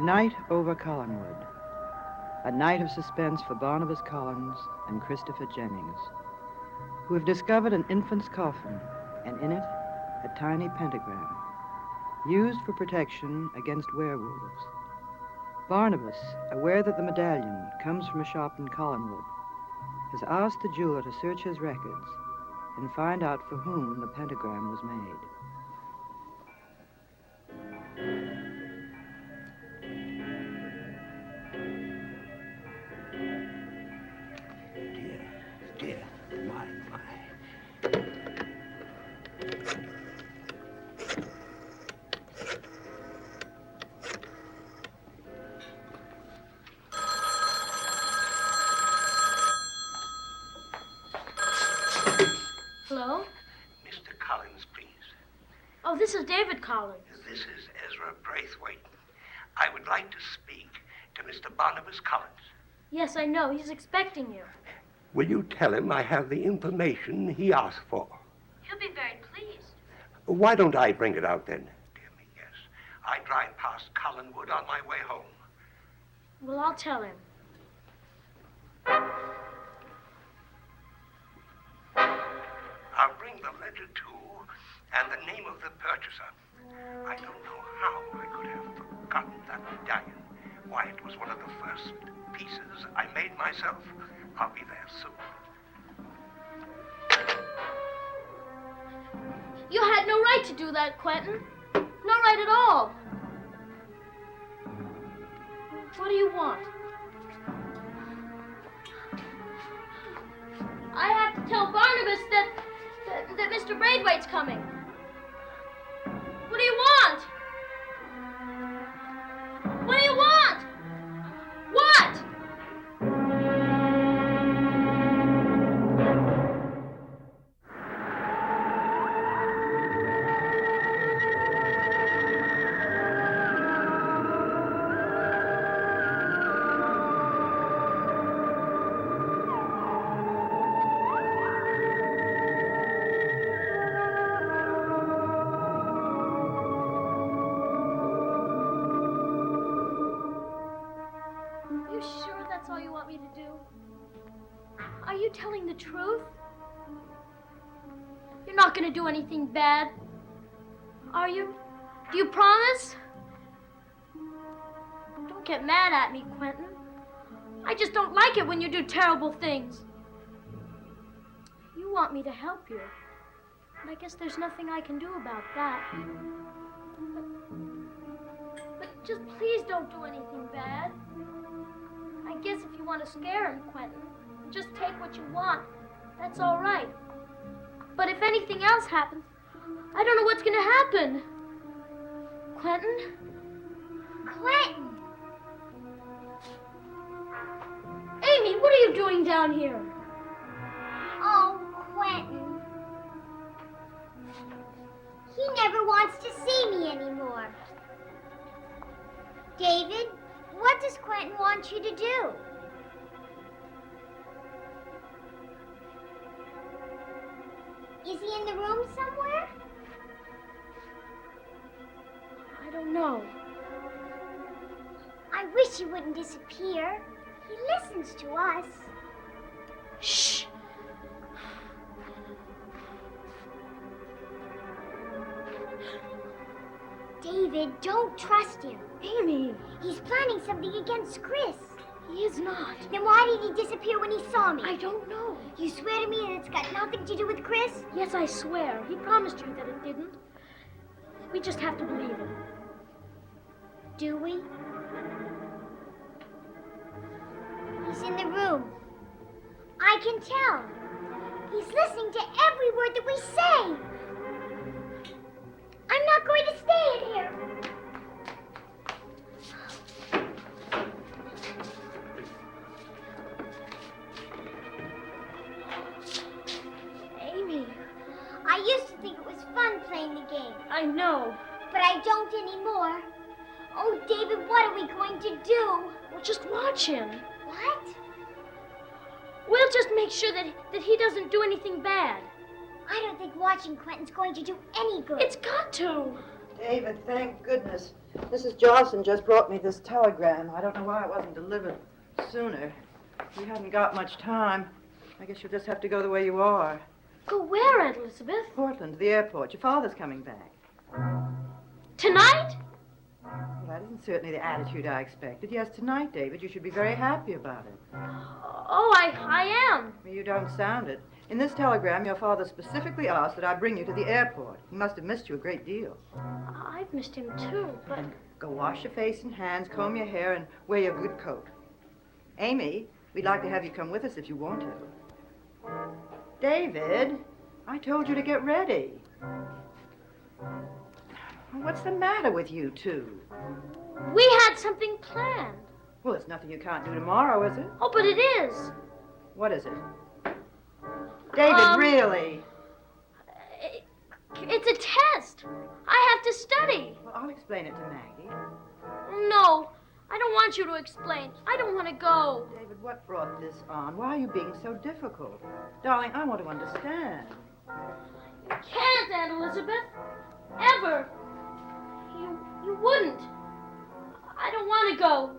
Night over Collinwood. A night of suspense for Barnabas Collins and Christopher Jennings, who have discovered an infant's coffin, and in it, a tiny pentagram, used for protection against werewolves. Barnabas, aware that the medallion comes from a shop in Collinwood, has asked the jeweler to search his records and find out for whom the pentagram was made. Dear, my. Hello? Mr. Collins, please. Oh, this is David Collins. This is Ezra Braithwaite. I would like to speak to Mr. Barnabas Collins. Yes, I know. He's expecting you. Will you tell him I have the information he asked for? He'll be very pleased. Why don't I bring it out then? Dear me, yes. I drive past Collinwood on my way home. Well, I'll tell him. I'll bring the ledger too, and the name of the purchaser. I don't know how I could have forgotten that medallion. Why, it was one of the first pieces I made myself. I'll be there soon. You had no right to do that, Quentin. No right at all. What do you want? I have to tell Barnabas that Mr. Braithwaite's coming. What do you want? What do you want? What? You sure that's all you want me to do? Are you telling the truth? You're not going to do anything bad, are you? Do you promise? Don't get mad at me, Quentin. I just don't like it when you do terrible things. You want me to help you, and I guess there's nothing I can do about that. But just please don't do anything bad. I guess if you want to scare him, Quentin, just take what you want. That's all right. But if anything else happens, I don't know what's going to happen. Quentin? Quentin! Amy, what are you doing down here? Oh, Quentin. He never wants to see me anymore. David, what does Quentin want you to do? Is he in the room somewhere? I don't know. I wish he wouldn't disappear. He listens to us. Shh. David, don't trust him. Amy. He's planning something against Chris. He is not. Then why did he disappear when he saw me? I don't know. You swear to me that it's got nothing to do with Chris? Yes, I swear. He promised you that it didn't. We just have to believe him. Do we? He's in the room. I can tell. He's listening to every word that we say. I'm not going to stay in here. Amy. I used to think it was fun playing the game, I know. but I don't anymore. Oh, David, what are we going to do? Well, just watch him. What? We'll just make sure that he doesn't do anything bad. I don't think watching Quentin's going to do any good. It's got to. David, thank goodness. Mrs. Johnson just brought me this telegram. I don't know why it wasn't delivered sooner. We haven't got much time. I guess you'll just have to go the way you are. Go where, Aunt Elizabeth? Portland, to the airport. Your father's coming back. Tonight? Well, that isn't certainly the attitude I expected. Yes, tonight, David. You should be very happy about it. Oh, I am. Well, you don't sound it. In this telegram, your father specifically asked that I bring you to the airport. He must have missed you a great deal. I've missed him too, but... Go wash your face and hands, comb your hair, and wear your good coat. Amy, we'd like to have you come with us if you want to. David, I told you to get ready. What's the matter with you two? We had something planned. Well, it's nothing you can't do tomorrow, is it? Oh, but it is. What is it? David, really? It's a test. I have to study. Well, I'll explain it to Maggie. No, I don't want you to explain. I don't want to go. David, what brought this on? Why are you being so difficult? Darling, I want to understand. You can't, Aunt Elizabeth. Ever. You wouldn't. I don't want to go.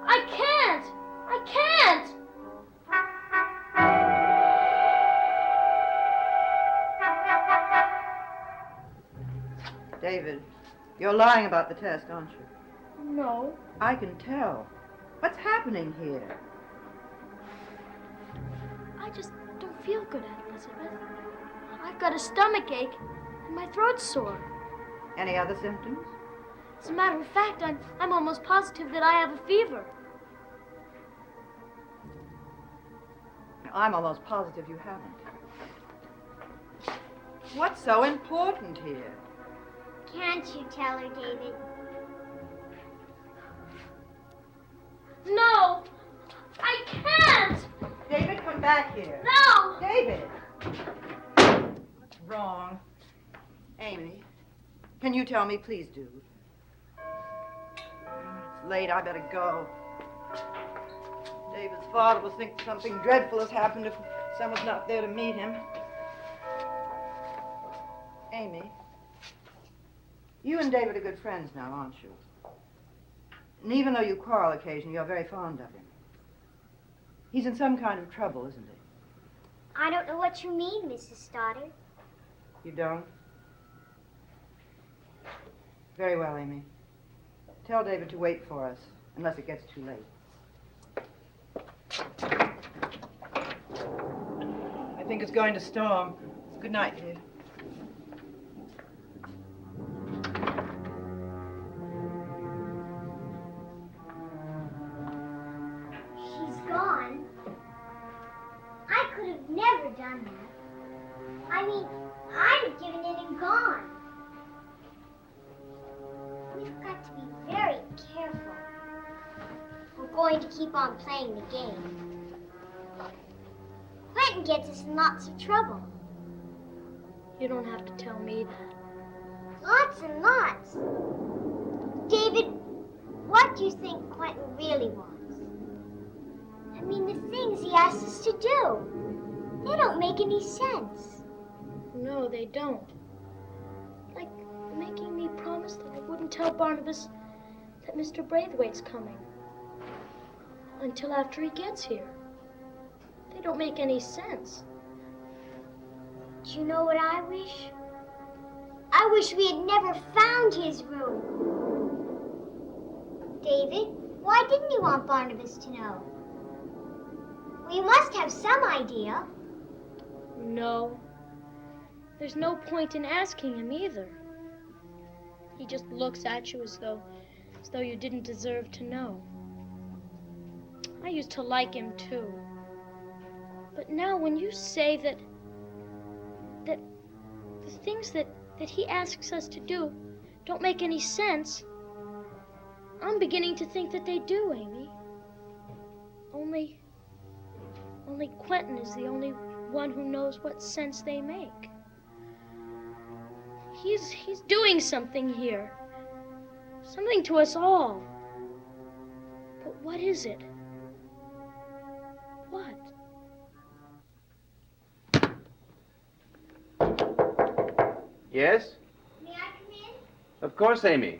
I can't. I can't. David, you're lying about the test, aren't you? No. I can tell. What's happening here? I just don't feel good, Aunt Elizabeth. I've got a stomach ache and my throat's sore. Any other symptoms? As a matter of fact, I'm almost positive that I have a fever. I'm almost positive you haven't. What's so important here? Can't you tell her, David? No, I can't. David, come back here. No. David! What's wrong? Amy, can you tell me? Please do. It's late. I better go. David's father will think something dreadful has happened if someone's not there to meet him. Amy, you and David are good friends now, aren't you? And even though you quarrel occasionally, you're very fond of him. He's in some kind of trouble, isn't he? I don't know what you mean, Mrs. Stoddard. You don't? Very well, Amy. Tell David to wait for us, unless it gets too late. I think it's going to storm. Good night, dear. She's gone. I could have never done that. I mean, I'd have given in and gone. We've got to be very careful. We're going to keep on playing the game. Quentin gets us in lots of trouble. You don't have to tell me that. Lots and lots. David, what do you think Quentin really wants? I mean, the things he asks us to do. They don't make any sense. No, they don't. Like making me promise that I wouldn't tell Barnabas that Mr. Braithwaite's coming until after he gets here. They don't make any sense. Do you know what I wish? I wish we had never found his room. David, why didn't you want Barnabas to know? Well, you must have some idea. No. There's no point in asking him either. He just looks at you as though you didn't deserve to know. I used to like him too. But now when you say that the things that he asks us to do don't make any sense, I'm beginning to think that they do, Amy. Only Quentin is the only one who knows what sense they make. He's doing something here. Something to us all. But what is it? What? Yes? May I come in? Of course, Amy.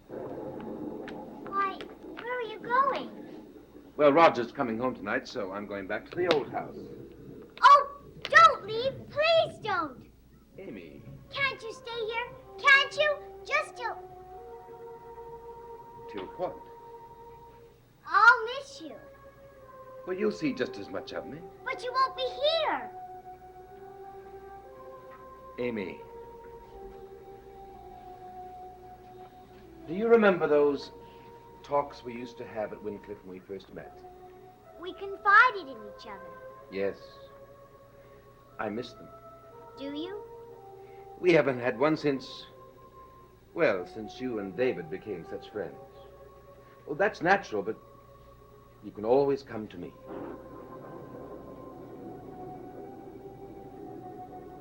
Why, where are you going? Well, Roger's coming home tonight, so I'm going back to the old house. Oh, don't leave. Please don't. Amy. Can't you stay here? Can't you? Just till... Till what? I'll miss you. Well, you'll see just as much of me. But you won't be here. Amy. Do you remember those talks we used to have at Wyncliffe when we first met? We confided in each other. Yes. I miss them. Do you? We haven't had one since you and David became such friends. Well, that's natural, but you can always come to me.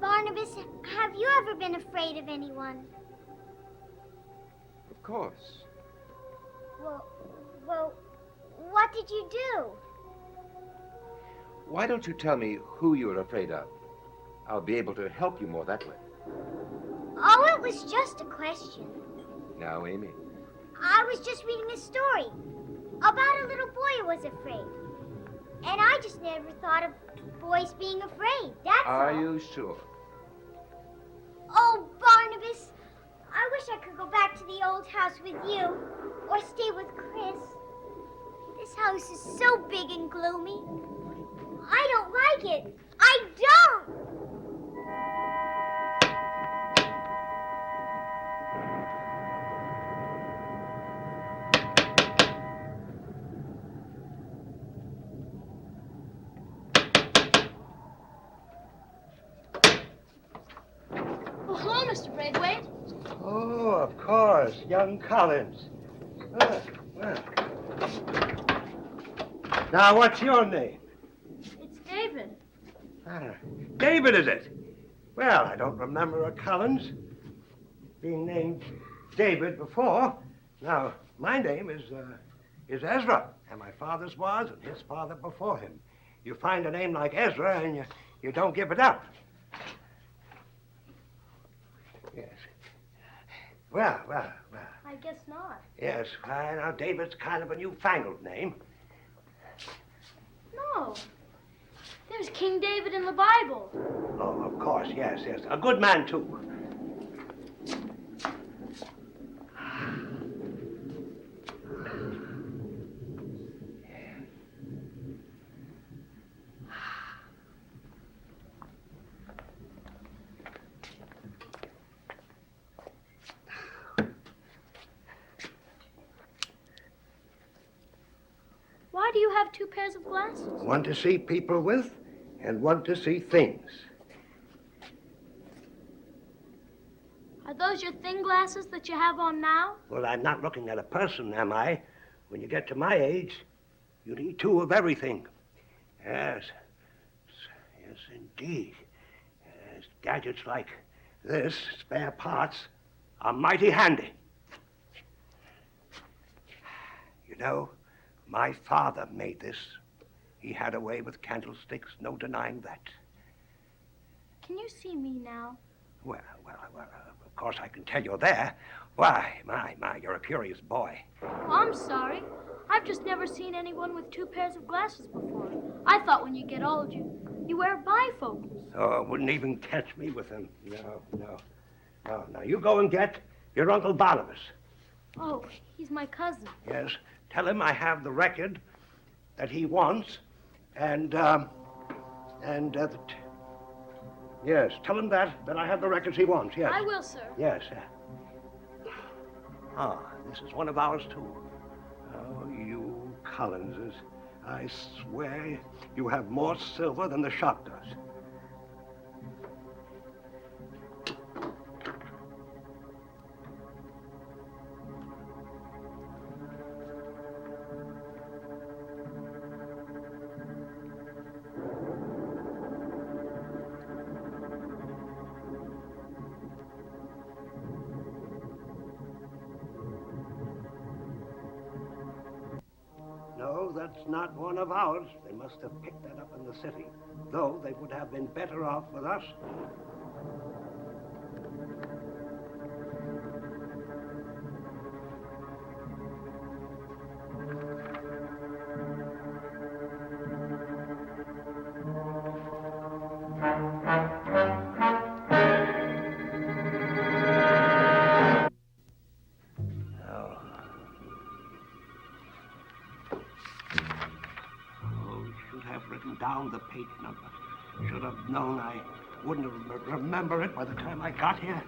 Barnabas, have you ever been afraid of anyone? Of course. Well, what did you do? Why don't you tell me who you're afraid of? I'll be able to help you more that way. Oh, it was just a question. Now, Amy. I was just reading a story about a little boy who was afraid. And I just never thought of boys being afraid. That's all. Are you sure? Oh, Barnabas, I wish I could go back to the old house with you or stay with Chris. This house is so big and gloomy. I don't like it. I don't. Oh, hello, Mr. Braithwaite. Oh, of course, young Collins. Well. Now, what's your name? It's David. David, is it? Well, I don't remember a Collins being named David before. Now, my name is Ezra, and my father's was, and his father before him. You find a name like Ezra, and you don't give it up. Yes. Well. I guess not. Yes, now, David's kind of a newfangled name. No. There's King David in the Bible. Oh, of course, yes. A good man, too. Why do you have two pairs of glasses? One to see people with, and one to see things. Are those your thin glasses that you have on now? Well, I'm not looking at a person, am I? When you get to my age, you need two of everything. Yes, indeed. Yes, gadgets like this, spare parts, are mighty handy. You know, my father made this. He had a way with candlesticks, no denying that. Can you see me now? Well, of course I can tell you there. Why, my, you're a curious boy. Oh, I'm sorry. I've just never seen anyone with two pairs of glasses before. I thought when you get old, you wear bifocals. Oh, wouldn't even catch me with them. No. Now, you go and get your Uncle Barnabas. Oh, he's my cousin. Yes, tell him I have the record that he wants, yes, tell him that I have the records he wants, yes. I will, sir. Yes. This is one of ours, too. Oh, you Collinses. I swear you have more silver than the shop does. No, that's not one of ours. They must have picked that up in the city, though they would have been better off with us. found the page number. Should have known I wouldn't remember it by the time I got here.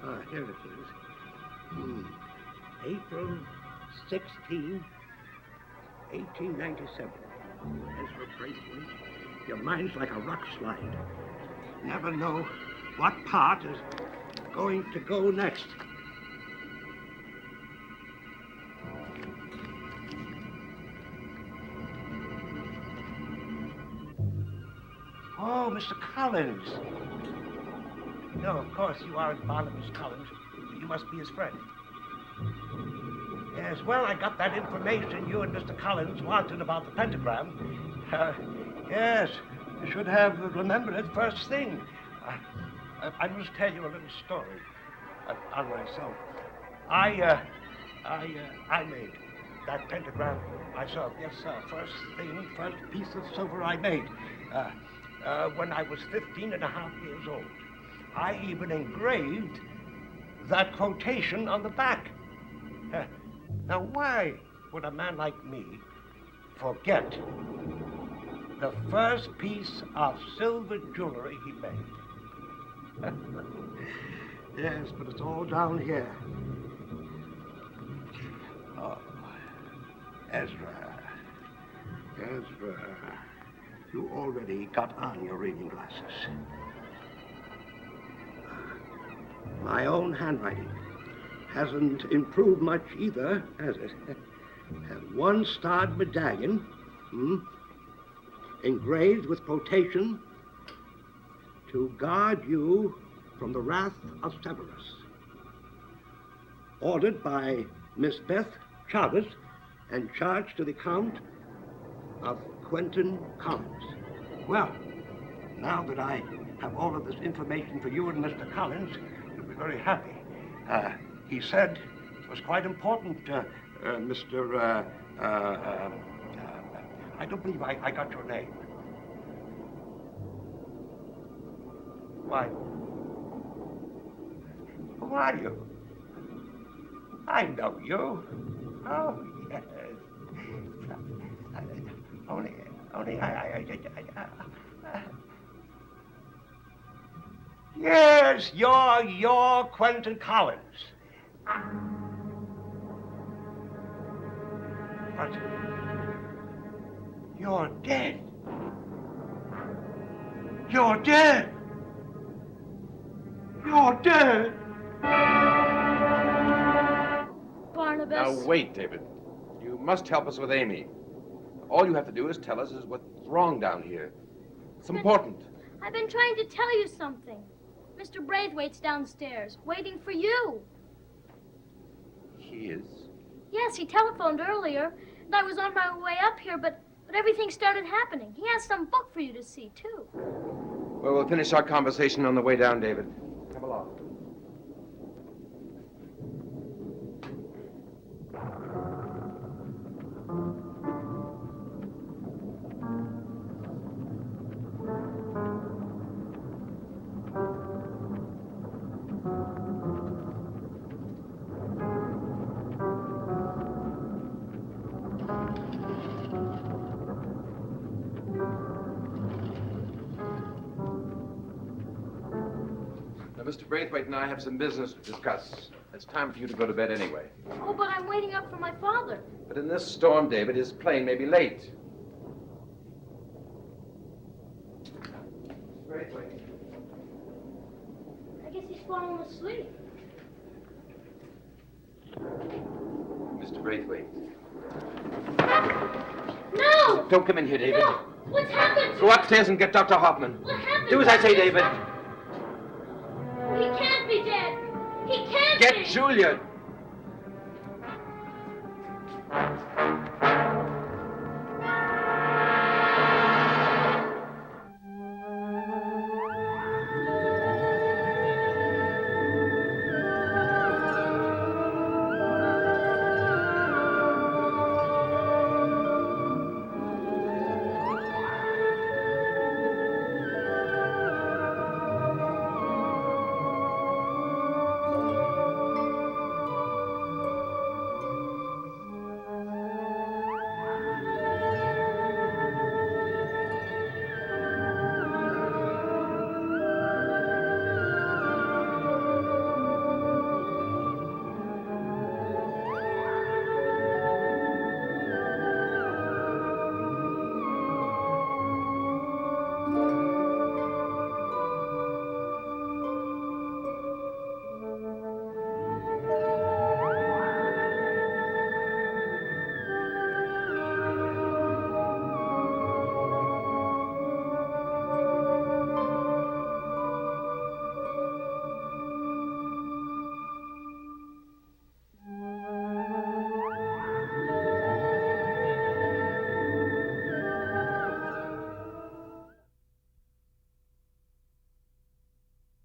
Ah, here it is. April 16, 1897. Ezra Braithwaite, your mind's like a rock slide. Never know what part is going to go next. Oh, Mr. Collins. No, of course, you aren't Barnabas Collins. You must be his friend. Yes, well, I got that information you and Mr. Collins wanted about the pentagram. Yes, you should have remembered it first thing. I must tell you a little story on myself. I made that pentagram myself. Yes, sir. First piece of silver I made. When I was 15 and a half years old. I even engraved that quotation on the back. Now, why would a man like me forget the first piece of silver jewelry he made? Yes, but it's all down here. Oh, Ezra. You already got on your reading glasses. My own handwriting hasn't improved much either, has it? And one starred medallion, engraved with quotation, to guard you from the wrath of Severus. Ordered by Miss Beth Chavez and charged to the Count of Quentin Collins. Well, now that I have all of this information for you and Mr. Collins, you'll be very happy. He said it was quite important, Mr. I don't believe I got your name. Why? Who are you? I know you. Oh, yes. Only yes, you're Quentin Collins. But you're dead. You're dead. You're dead. Barnabas. Now, wait, David. You must help us with Amy. All you have to do is tell us what's wrong down here. It's important. I've been trying to tell you something. Mr. Braithwaite's downstairs, waiting for you. He is? Yes, he telephoned earlier, and I was on my way up here, but everything started happening. He has some book for you to see, too. Well, we'll finish our conversation on the way down, David. Come along. Mr. Braithwaite and I have some business to discuss. It's time for you to go to bed anyway. Oh, but I'm waiting up for my father. But in this storm, David, his plane may be late. Braithwaite. I guess he's fallen asleep. Mr. Braithwaite. No! Don't come in here, David. No! What's happened? Go upstairs and get Dr. Hoffman. What happened? Do as I say, David. He can't be dead. He can't be. Get Julia.